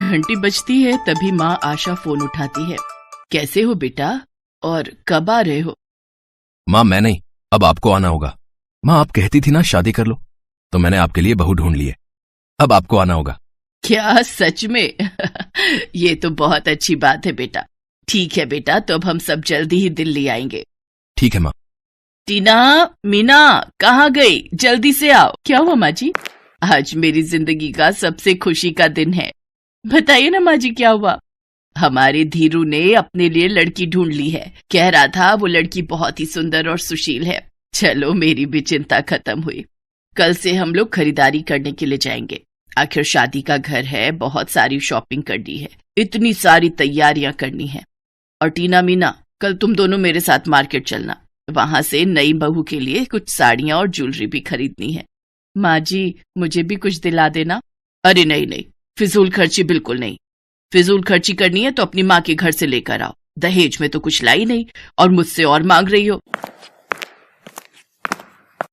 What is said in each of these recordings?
घंटी बजती है तभी माँ आशा फोन उठाती है। कैसे हो बेटा और कब आ रहे हो? माँ मैं नहीं, अब आपको आना होगा। माँ आप कहती थी ना शादी कर लो, तो मैंने आपके लिए बहू ढूंढ ली है, अब आपको आना होगा। क्या सच में? ये तो बहुत अच्छी बात है बेटा। ठीक है बेटा, तो अब हम सब जल्दी ही दिल्ली आएंगे। ठीक है माँ। टीना, मीना कहाँ गई? जल्दी से आओ। क्या हुआ माँ जी? आज मेरी जिंदगी का सबसे खुशी का दिन है। बताइए ना माँ जी, क्या हुआ? हमारे धीरू ने अपने लिए लड़की ढूंढ ली है। कह रहा था वो लड़की बहुत ही सुंदर और सुशील है। चलो मेरी भी चिंता खत्म हुई। कल से हम लोग खरीदारी करने के लिए जाएंगे। आखिर शादी का घर है, बहुत सारी शॉपिंग करनी है, इतनी सारी तैयारियां करनी है। और टीना, मीना कल तुम दोनों मेरे साथ मार्केट चलना, वहां से नई बहू के लिए कुछ साड़ियां और ज्वेलरी भी खरीदनी है। माँ जी मुझे भी कुछ दिला देना। अरे नहीं, फिजूल खर्ची बिल्कुल नहीं। फिजूल खर्ची करनी है तो अपनी माँ के घर से लेकर आओ। दहेज में तो कुछ लाई नहीं और मुझसे और मांग रही हो।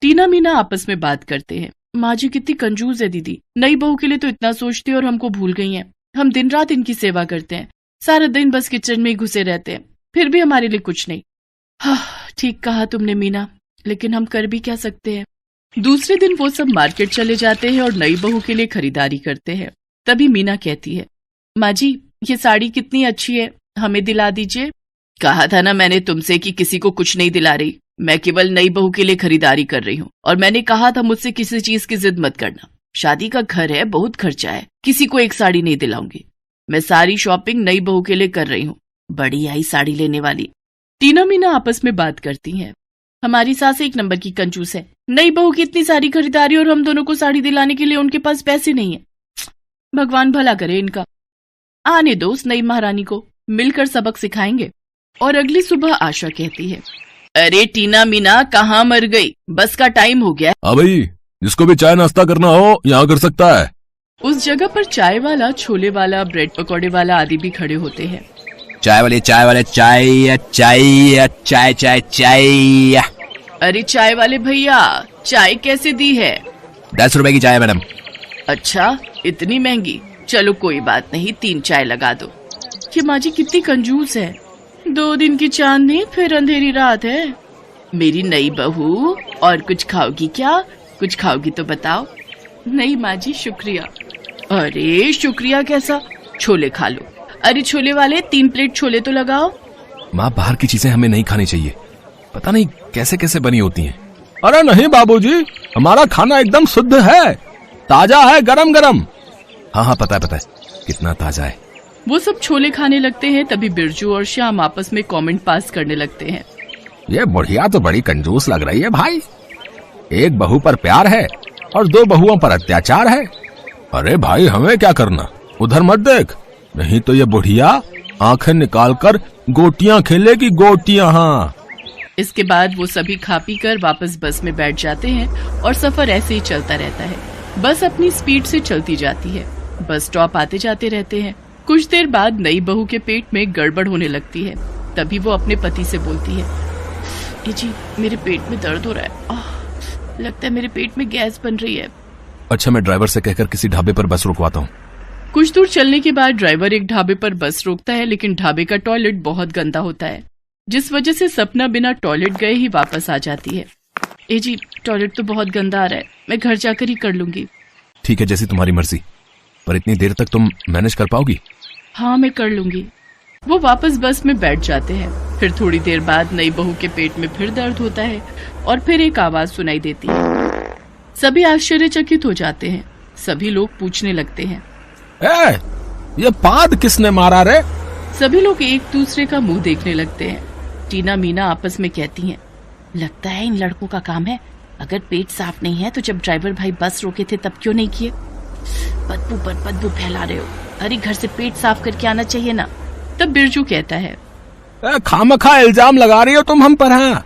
टीना मीना आपस में बात करते हैं। माँ जी कितनी कंजूस है दीदी, नई बहू के लिए तो इतना सोचती है और हमको भूल गई हैं। हम दिन रात इनकी सेवा करते हैं, सारा दिन बस किचन में ही घुसे रहते हैं, फिर भी हमारे लिए कुछ नहीं। हाँ ठीक कहा तुमने मीना, लेकिन हम कर भी क्या सकते हैं। दूसरे दिन वो सब मार्केट चले जाते हैं और नई बहू के लिए खरीदारी करते हैं। तभी मीना कहती है, माँ जी ये साड़ी कितनी अच्छी है, हमें दिला दीजिए। कहा था ना मैंने तुमसे कि किसी को कुछ नहीं दिला रही, मैं केवल नई बहू के लिए खरीदारी कर रही हूँ। और मैंने कहा था मुझसे किसी चीज की जिद मत करना, शादी का घर है, बहुत खर्चा है, किसी को एक साड़ी नहीं दिलाऊंगी। मैं सारी शॉपिंग नई बहू के लिए कर रही हूँ, बड़ी आई साड़ी लेने वाली। टीना मीना आपस में बात करती हैं। हमारी सास एक नंबर की कंजूस है, नई बहू की इतनी सारी खरीदारी और हम दोनों को साड़ी दिलाने के लिए उनके पास पैसे नहीं है। भगवान भला करे इनका। आने दो उस नई महारानी को, मिलकर सबक सिखाएंगे। और अगली सुबह आशा कहती है, अरे टीना मीना कहाँ मर गई, बस का टाइम हो गया। हाँ भाई, जिसको भी चाय नाश्ता करना हो यहाँ कर सकता है। उस जगह पर चाय वाला, छोले वाला, ब्रेड पकौड़े वाला आदि भी खड़े होते हैं। चाय वाले चाय चाय चाय चाय चाय। अरे चाय वाले भैया, चाय कैसे दी है? 10 रुपए की चाय मैडम। अच्छा इतनी महंगी, चलो कोई बात नहीं, 3 चाय लगा दो। ये माँ जी कितनी कंजूस है, 2 दिन की चांदनी फिर अंधेरी रात है। मेरी नई बहू, और कुछ खाओगी क्या? कुछ खाओगी तो बताओ। नहीं माँ जी शुक्रिया। अरे शुक्रिया कैसा, छोले खा लो। अरे छोले वाले 3 प्लेट छोले तो लगाओ। माँ बाहर की चीजें हमें नहीं खानी चाहिए, पता नहीं कैसे कैसे बनी होती हैं। अरे नहीं बाबूजी, हमारा खाना एकदम शुद्ध है, ताजा है, गरम गरम। हाँ पता है कितना ताजा है। वो सब छोले खाने लगते हैं। तभी बिरजू और श्याम आपस में कमेंट पास करने लगते हैं। ये बुढ़िया तो बड़ी कंजूस लग रही है भाई, एक बहू पर प्यार है और 2 बहुओं पर अत्याचार है। अरे भाई हमें क्या करना, उधर मत देख, नहीं तो ये बुढ़िया आंखें निकालकर गोटियां खेलेगी, गोटियां। हाँ इसके बाद वो सभी खा पी कर वापस बस में बैठ जाते हैं और सफर ऐसे ही चलता रहता है। बस अपनी स्पीड से चलती जाती है, बस स्टॉप आते जाते रहते हैं। कुछ देर बाद नई बहू के पेट में गड़बड़ होने लगती है। तभी वो अपने पति से बोलती है, ये जी मेरे पेट में दर्द हो रहा है, लगता है मेरे पेट में गैस बन रही है। अच्छा मैं ड्राइवर से कहकर किसी ढाबे पर बस रुकवाता हूँ। कुछ दूर चलने के बाद ड्राइवर एक ढाबे पर बस रोकता है, लेकिन ढाबे का टॉयलेट बहुत गंदा होता है, जिस वजह से सपना बिना टॉयलेट गए ही वापस आ जाती है। ए जी टॉयलेट तो बहुत गंदा आ रहा है, मैं घर जाकर ही कर लूंगी। ठीक है जैसी तुम्हारी मर्जी, पर इतनी देर तक तुम मैनेज कर पाओगी? हाँ मैं कर लूंगी। वो वापस बस में बैठ जाते हैं। फिर थोड़ी देर बाद नई बहू के पेट में फिर दर्द होता है और फिर एक आवाज सुनाई देती है। सभी आश्चर्यचकित हो जाते हैं। सभी लोग पूछने लगते हैं, ये पाद किसने मारा रे? सभी लोग एक दूसरे का मुंह देखने लगते हैं। टीना मीना आपस में कहती हैं, लगता है इन लड़कों का काम है, अगर पेट साफ नहीं है तो जब ड्राइवर भाई बस रोके थे तब क्यों नहीं किए? बदबू पर बदबू फैला रहे हो, अरे घर से पेट साफ करके आना चाहिए ना। तब बिरजू कहता है, खामखा इल्जाम लगा रही हो तुम हम पर। हाँ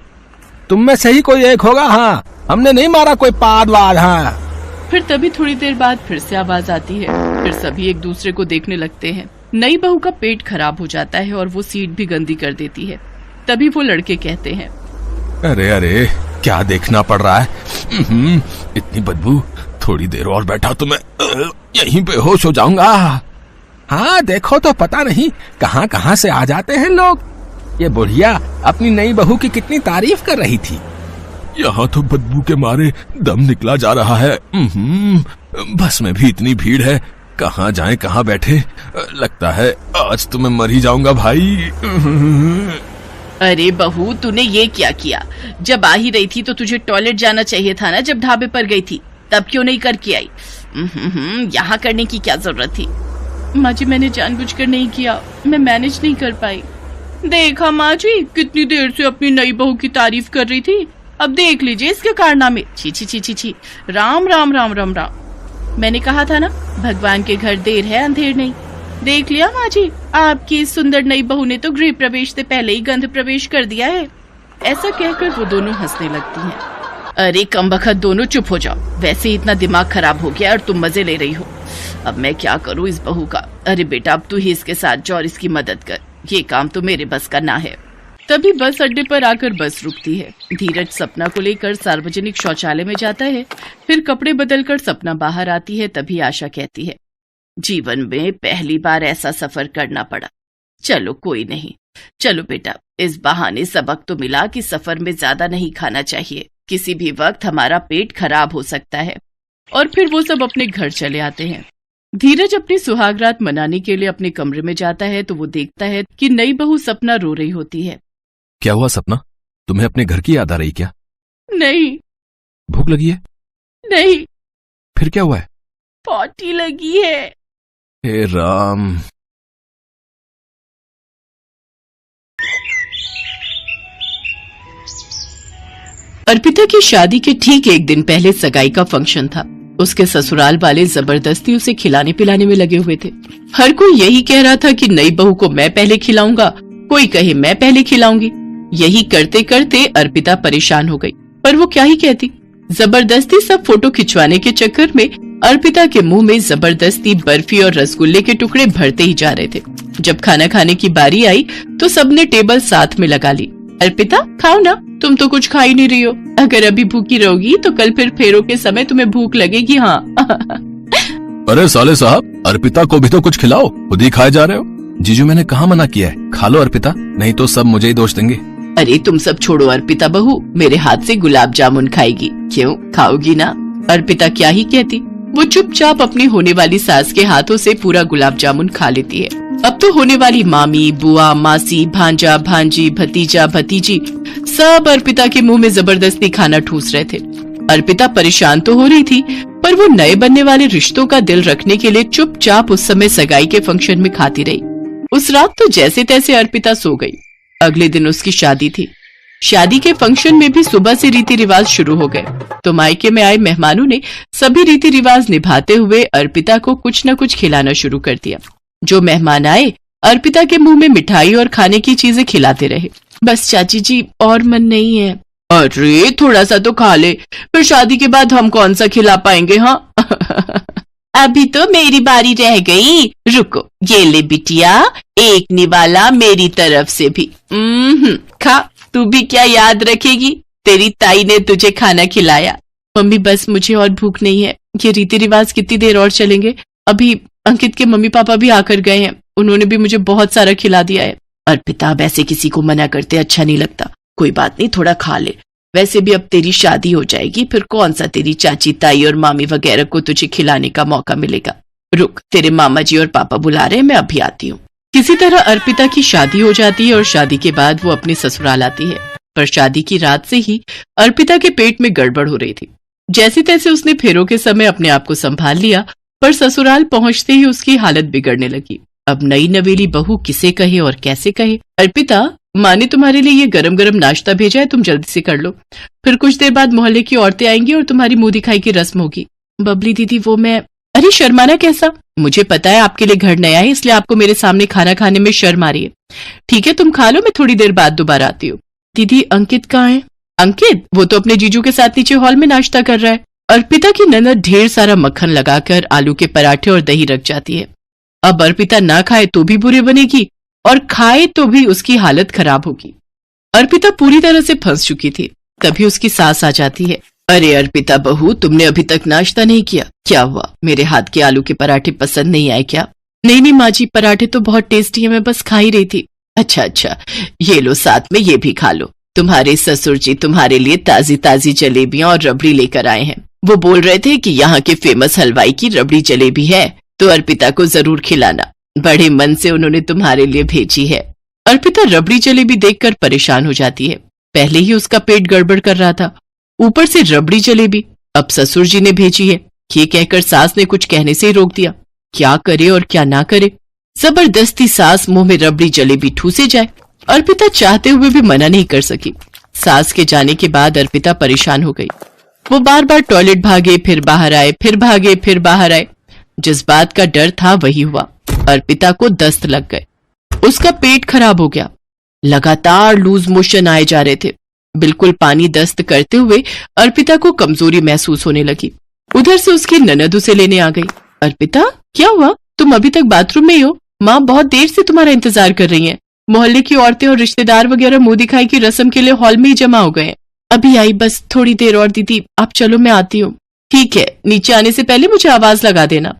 तुम में से ही कोई एक होगा, हाँ हमने नहीं मारा कोई पाद वाद। हाँ फिर तभी थोड़ी देर बाद फिर से आवाज आती है। फिर सभी एक दूसरे को देखने लगते हैं। नई बहू का पेट खराब हो जाता है और वो सीट भी गंदी कर देती है। तभी वो लड़के कहते हैं, अरे अरे क्या देखना पड़ रहा है, इतनी बदबू, थोड़ी देर और बैठा तो मैं यहीं बेहोश हो जाऊंगा। हाँ देखो तो पता नहीं कहाँ कहाँ से आ जाते हैं लोग। ये बुढ़िया अपनी नई बहू की कितनी तारीफ कर रही थी। यहाँ तो बदबू के मारे दम निकला जा रहा है। बस में भी इतनी भीड़ है, कहाँ जाएं कहाँ बैठे। लगता है आज तो मैं मर ही जाऊंगा भाई। अरे बहू, तूने ये क्या किया? जब आ ही रही थी तो तुझे टॉयलेट जाना चाहिए था ना। जब ढाबे पर गई थी तब क्यों नहीं करके आई? यहाँ करने की क्या जरूरत थी? माँ जी, मैंने जानबूझकर नहीं किया, मैं मैनेज नहीं कर पाई। देखा माँ जी, कितनी देर से अपनी नई बहू की तारीफ कर रही थी, अब देख लीजिए इसके कारनामे। छी छी छी छी छी, राम राम राम राम राम। मैंने कहा था ना, भगवान के घर देर है अंधेर नहीं। देख लिया माँ जी, आपकी सुंदर नई बहू ने तो गृह प्रवेश से पहले ही गंध प्रवेश कर दिया है। ऐसा कहकर वो दोनों हंसने लगती हैं। अरे कमबख्त दोनों चुप हो जाओ, वैसे ही इतना दिमाग खराब हो गया और तुम मजे ले रही हो। अब मैं क्या करूँ इस बहू का? अरे बेटा, अब तू ही इसके साथ जा और इसकी मदद कर, ये काम तो मेरे बस का ना है। तभी बस अड्डे पर आकर बस रुकती है। धीरज सपना को लेकर सार्वजनिक शौचालय में जाता है। फिर कपड़े बदलकर सपना बाहर आती है। तभी आशा कहती है, जीवन में पहली बार ऐसा सफर करना पड़ा। चलो कोई नहीं, चलो बेटा, इस बहाने सबक तो मिला कि सफर में ज्यादा नहीं खाना चाहिए, किसी भी वक्त हमारा पेट खराब हो सकता है। और फिर वो सब अपने घर चले आते हैं। धीरज अपनी सुहागरात मनाने के लिए अपने कमरे में जाता है तो वो देखता है कि नई बहू सपना रो रही होती है। क्या हुआ सपना, तुम्हें अपने घर की याद आ रही क्या? नहीं। भूख लगी है? नहीं। फिर क्या हुआ है? पॉटी लगी है। हे राम। अर्पिता की शादी के ठीक एक दिन पहले सगाई का फंक्शन था। उसके ससुराल वाले जबरदस्ती उसे खिलाने पिलाने में लगे हुए थे। हर कोई यही कह रहा था कि नई बहू को मैं पहले खिलाऊंगा, कोई कहे मैं पहले खिलाऊंगी। यही करते करते अर्पिता परेशान हो गई, पर वो क्या ही कहती। जबरदस्ती सब फोटो खिंचवाने के चक्कर में अर्पिता के मुंह में जबरदस्ती बर्फी और रसगुल्ले के टुकड़े भरते ही जा रहे थे। जब खाना खाने की बारी आई तो सबने टेबल साथ में लगा ली। अर्पिता, खाओ ना, तुम तो कुछ खा ही नहीं रही हो। अगर अभी भूखी रहोगी तो कल फिर फेरों के समय तुम्हें भूख लगेगी। हाँ। अरे साले साहब, अर्पिता को भी तो कुछ खिलाओ, खुद ही खाए जा रहे हो। जीजू मैंने कहाँ मना किया है, खा लो अर्पिता, नहीं तो सब मुझे ही दोष देंगे। अरे तुम सब छोड़ो, अर्पिता बहू मेरे हाथ से गुलाब जामुन खाएगी, क्यों, खाओगी ना? अर्पिता क्या ही कहती, वो चुपचाप अपनी होने वाली सास के हाथों से पूरा गुलाब जामुन खा लेती है। अब तो होने वाली मामी, बुआ, मासी, भांजा, भांजी, भतीजा, भतीजी सब अर्पिता के मुंह में जबरदस्ती खाना ठूस रहे थे। अर्पिता परेशान तो हो रही थी, पर वो नए बनने वाले रिश्तों का दिल रखने के लिए चुपचाप उस समय सगाई के फंक्शन में खाती रही। उस रात तो जैसे तैसे अर्पिता सो गई। अगले दिन उसकी शादी थी। शादी के फंक्शन में भी सुबह से रीति रिवाज शुरू हो गए, तो मायके में आए मेहमानों ने सभी रीति रिवाज निभाते हुए अर्पिता को कुछ न कुछ खिलाना शुरू कर दिया। जो मेहमान आए अर्पिता के मुंह में मिठाई और खाने की चीजें खिलाते रहे। बस चाची जी, और मन नहीं है। अरे थोड़ा सा तो खा ले, फिर शादी के बाद हम कौन सा खिला पाएंगे? हाँ। अभी तो मेरी बारी रह गई, रुको, ये ले बिटिया, एक निवाला मेरी तरफ से भी। खा, तू भी क्या याद रखेगी, तेरी ताई ने तुझे खाना खिलाया। मम्मी बस मुझे और भूख नहीं है, ये रीति रिवाज कितनी देर और चलेंगे? अभी अंकित के मम्मी पापा भी आकर गए हैं, उन्होंने भी मुझे बहुत सारा खिला दिया है। अर्पिता, वैसे किसी को मना करते अच्छा नहीं लगता, कोई बात नहीं, थोड़ा खा ले। वैसे भी अब तेरी शादी हो जाएगी, फिर कौन सा तेरी चाची, ताई और मामी वगैरह को तुझे खिलाने का मौका मिलेगा। रुक, तेरे मामा जी और पापा बुला रहे हैं, मैं अभी आती हूँ। किसी तरह अर्पिता की शादी हो जाती है और शादी के बाद वो अपने ससुराल आती है। पर शादी की रात से ही अर्पिता के पेट में गड़बड़ हो रही थी। जैसे तैसे उसने फेरों के समय अपने आप को संभाल लिया, पर ससुराल पहुंचते ही उसकी हालत बिगड़ने लगी। अब नई नवेली बहू किसे कहे और कैसे कहे। अर्पिता, माँ ने तुम्हारे लिए ये गरम गरम नाश्ता भेजा है, तुम जल्दी से कर लो, फिर कुछ देर बाद मोहल्ले की औरतें आएंगी और तुम्हारी मुंह दिखाई की रस्म होगी। बबली दीदी, वो मैं, अरे शर्माना कैसा, मुझे पता है आपके लिए घर नया है, इसलिए आपको मेरे सामने खाना खाने में शर्म आ रही है। ठीक है, तुम खा लो, मैं थोड़ी देर बाद दोबारा आती हूँ। दीदी, अंकित कहाँ है? अंकित, वो तो अपने जीजू के साथ नीचे हॉल में नाश्ता कर रहा है। अर्पिता की ननद ढेर सारा मक्खन लगाकर आलू के पराठे और दही रख जाती है। अब अर्पिता ना खाए तो भी बुरे बनेगी और खाए तो भी उसकी हालत खराब होगी। अर्पिता पूरी तरह से फंस चुकी थी। तभी उसकी सास आ जाती है। अरे अर्पिता बहू, तुमने अभी तक नाश्ता नहीं किया, क्या हुआ? मेरे हाथ के आलू के पराठे पसंद नहीं आए क्या? नहीं नहीं माँ जी, पराठे तो बहुत टेस्टी है, मैं बस खा ही रही थी। अच्छा अच्छा, ये लो साथ में ये भी खा लो। तुम्हारे ससुर जी तुम्हारे लिए ताजी ताजी जलेबियां और रबड़ी लेकर आए हैं। वो बोल रहे थे कि यहाँ के फेमस हलवाई की रबड़ी जलेबी है, तो अर्पिता को जरूर खिलाना। बड़े मन से उन्होंने तुम्हारे लिए भेजी है। अर्पिता रबड़ी जलेबी देखकर परेशान हो जाती है। पहले ही उसका पेट गड़बड़ कर रहा था, ऊपर से रबड़ी जलेबी अब ससुर जी ने भेजी है। ये कहकर सास ने कुछ कहने से ही रोक दिया। क्या करे और क्या ना करे, जबरदस्ती सास मुंह में रबड़ी जलेबी ठूसे जाए। अर्पिता चाहते हुए भी मना नहीं कर सकी। सास के जाने के बाद अर्पिता परेशान हो गई। वो बार बार टॉयलेट भागे, फिर बाहर आए, फिर भागे, फिर बाहर आए। जिस बात का डर था वही हुआ। अर्पिता को दस्त लग गए, उसका पेट खराब हो गया। लगातार लूज मोशन आए जा रहे थे। बिल्कुल पानी दस्त करते हुए अर्पिता को कमजोरी महसूस होने लगी। उधर से उसकी ननद उसे लेने आ गई। अर्पिता क्या हुआ, तुम अभी तक बाथरूम में ही हो? माँ बहुत देर से तुम्हारा इंतजार कर रही हैं। मोहल्ले की औरतें और रिश्तेदार वगैरह मुंह दिखाई की रस्म के लिए हॉल में ही जमा हो गए हैं। अभी आई, बस थोड़ी देर और दीदी, आप चलो मैं आती हूँ। ठीक है, नीचे आने से पहले मुझे आवाज लगा देना।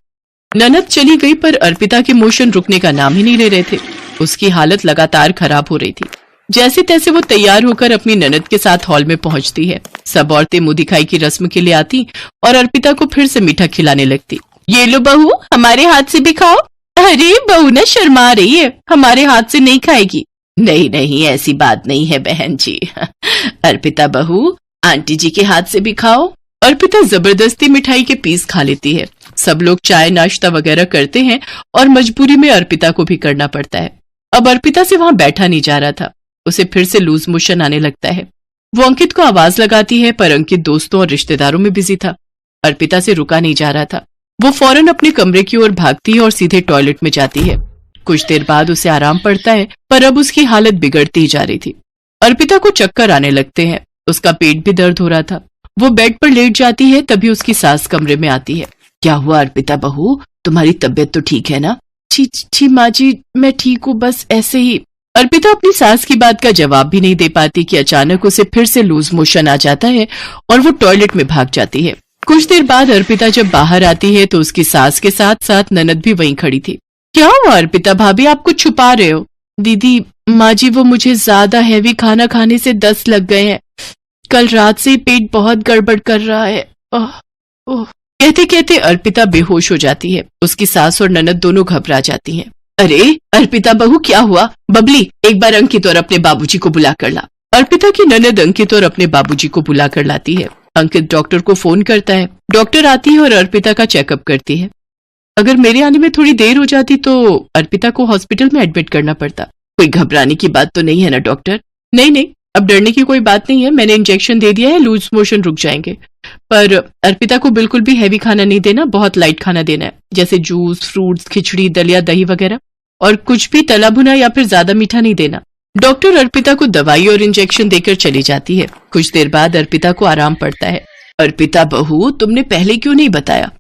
ननद चली गई पर अर्पिता के मोशन रुकने का नाम ही नहीं ले रहे थे। उसकी हालत लगातार खराब हो रही थी। जैसे तैसे वो तैयार होकर अपनी ननद के साथ हॉल में पहुंचती है। सब औरतें मुंह दिखाई की रस्म के लिए आती और अर्पिता को फिर से मीठा खिलाने लगती। ये लो बहू, हमारे हाथ से भी खाओ। अरे बहू ना शर्मा रही है, हमारे हाथ से नहीं खाएगी। नहीं नहीं, ऐसी बात नहीं है बहन जी। अर्पिता बहू, आंटी जी के हाथ से भी खाओ। अर्पिता जबरदस्ती मिठाई के पीस खा लेती है। सब लोग चाय नाश्ता वगैरह करते हैं और मजबूरी में अर्पिता को भी करना पड़ता है। अब अर्पिता से वहां बैठा नहीं जा रहा था। उसे फिर से लूज मोशन आने लगता है। वो अंकित को आवाज लगाती है पर अंकित दोस्तों और रिश्तेदारों में बिजी था। अर्पिता से रुका नहीं जा रहा था। वो फौरन अपने कमरे की ओर भागती है और सीधे टॉयलेट में जाती है। कुछ देर बाद उसे आराम पड़ता है पर अब उसकी हालत बिगड़ती ही जा रही थी। अर्पिता को चक्कर आने लगते हैं। उसका पेट भी दर्द हो रहा था। वो बेड पर लेट जाती है, तभी उसकी सास कमरे में आती है। क्या हुआ अर्पिता बहू, तुम्हारी तबीयत तो ठीक है ना? छी माँ जी, मैं ठीक हूँ, बस ऐसे ही। अर्पिता अपनी सास की बात का जवाब भी नहीं दे पाती कि अचानक उसे फिर से लूज मोशन आ जाता है और वो टॉयलेट में भाग जाती है। कुछ देर बाद अर्पिता जब बाहर आती है तो उसकी सास के साथ साथ ननद भी वहीं खड़ी थी। क्या हुआ अर्पिता भाभी, आप कुछ छुपा रहे हो? दीदी, माँ जी, वो मुझे ज्यादा हैवी खाना खाने से दस्त लग गए हैं। कल रात से पेट बहुत गड़बड़ कर रहा है। कहते कहते अर्पिता बेहोश हो जाती है। उसकी सास और ननद दोनों घबरा जाती हैं। अरे अर्पिता बहू, क्या हुआ? बबली, एक बार अंकित और अपने बाबूजी को बुला कर ला। अर्पिता की ननद अंकित और अपने बाबूजी को बुला कर लाती है। अंकित डॉक्टर को फोन करता है। डॉक्टर आती है और अर्पिता का चेकअप करती है। अगर मेरे आने में थोड़ी देर हो जाती तो अर्पिता को हॉस्पिटल में एडमिट करना पड़ता। कोई घबराने की बात तो नहीं है ना डॉक्टर? नहीं नहीं, अब डरने की कोई बात नहीं है। मैंने इंजेक्शन दे दिया है, लूज मोशन रुक जाएंगे। पर अर्पिता को बिल्कुल भी हैवी खाना नहीं देना, बहुत लाइट खाना देना है, जैसे जूस, फ्रूट्स, खिचड़ी, दलिया, दही वगैरह, और कुछ भी तला भुना या फिर ज्यादा मीठा नहीं देना। डॉक्टर अर्पिता को दवाई और इंजेक्शन देकर चली जाती है। कुछ देर बाद अर्पिता को आराम पड़ता है। अर्पिता बहू, तुमने पहले क्यों नहीं बताया?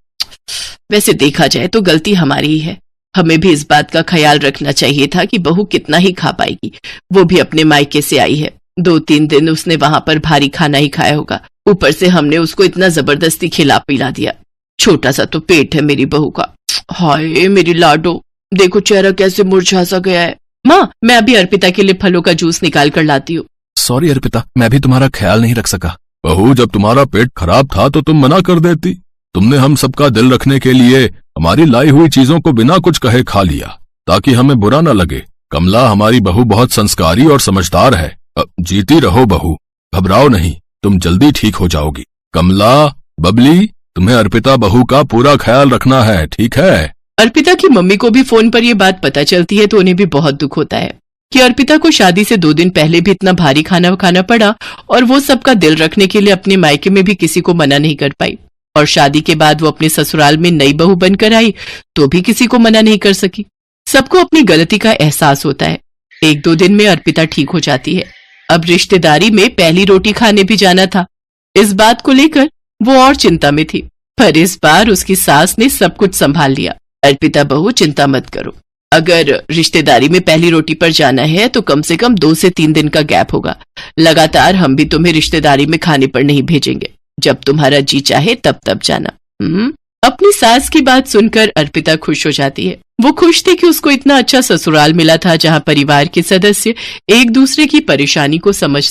वैसे देखा जाए तो गलती हमारी ही है। हमें भी इस बात का ख्याल रखना चाहिए था कि बहू कितना ही खा पाएगी। वो भी अपने मायके से आई है। 2-3 दिन उसने वहां पर भारी खाना ही खाया होगा। ऊपर से हमने उसको इतना जबरदस्ती खिला पिला दिया। छोटा सा तो पेट है मेरी बहू का। हाय मेरी लाडो, देखो चेहरा कैसे मुरझा सा गया है। माँ, मैं अभी अर्पिता के लिए फलों का जूस निकाल कर लाती हूँ। सॉरी अर्पिता, मैं भी तुम्हारा ख्याल नहीं रख सका। बहू, जब तुम्हारा पेट खराब था तो तुम मना कर देती। तुमने हम सबका दिल रखने के लिए हमारी लाई हुई चीजों को बिना कुछ कहे खा लिया ताकि हमें बुरा न लगे। कमला, हमारी बहू बहुत संस्कारी और समझदार है। जीती रहो बहू, घबराओ नहीं, तुम जल्दी ठीक हो जाओगी। कमला, बबली, तुम्हें अर्पिता बहू का पूरा ख्याल रखना है, ठीक है? अर्पिता की मम्मी को भी फोन पर यह बात पता चलती है तो उन्हें भी बहुत दुख होता है कि अर्पिता को शादी से 2 दिन पहले भी इतना भारी खाना खाना पड़ा और वो सबका दिल रखने के लिए अपने मायके में भी किसी को मना नहीं कर पाई, और शादी के बाद वो अपने ससुराल में नई बहू बनकर आई तो भी किसी को मना नहीं कर सकी। सबको अपनी गलती का एहसास होता है। 1-2 दिन में अर्पिता ठीक हो जाती है। अब रिश्तेदारी में पहली रोटी खाने भी जाना था। इस बात को लेकर वो और चिंता में थी, पर इस बार उसकी सास ने सब कुछ संभाल लिया। अर्पिता बहू, चिंता मत करो। अगर रिश्तेदारी में पहली रोटी पर जाना है तो कम से कम 2 से 3 दिन का गैप होगा। लगातार हम भी तुम्हें रिश्तेदारी में खाने पर नहीं भेजेंगे। जब तुम्हारा जी चाहे तब तब जाना। अपनी सास की बात सुनकर अर्पिता खुश हो जाती है। वो खुश थी कि उसको इतना अच्छा ससुराल मिला था जहाँ परिवार के सदस्य एक दूसरे की परेशानी को समझ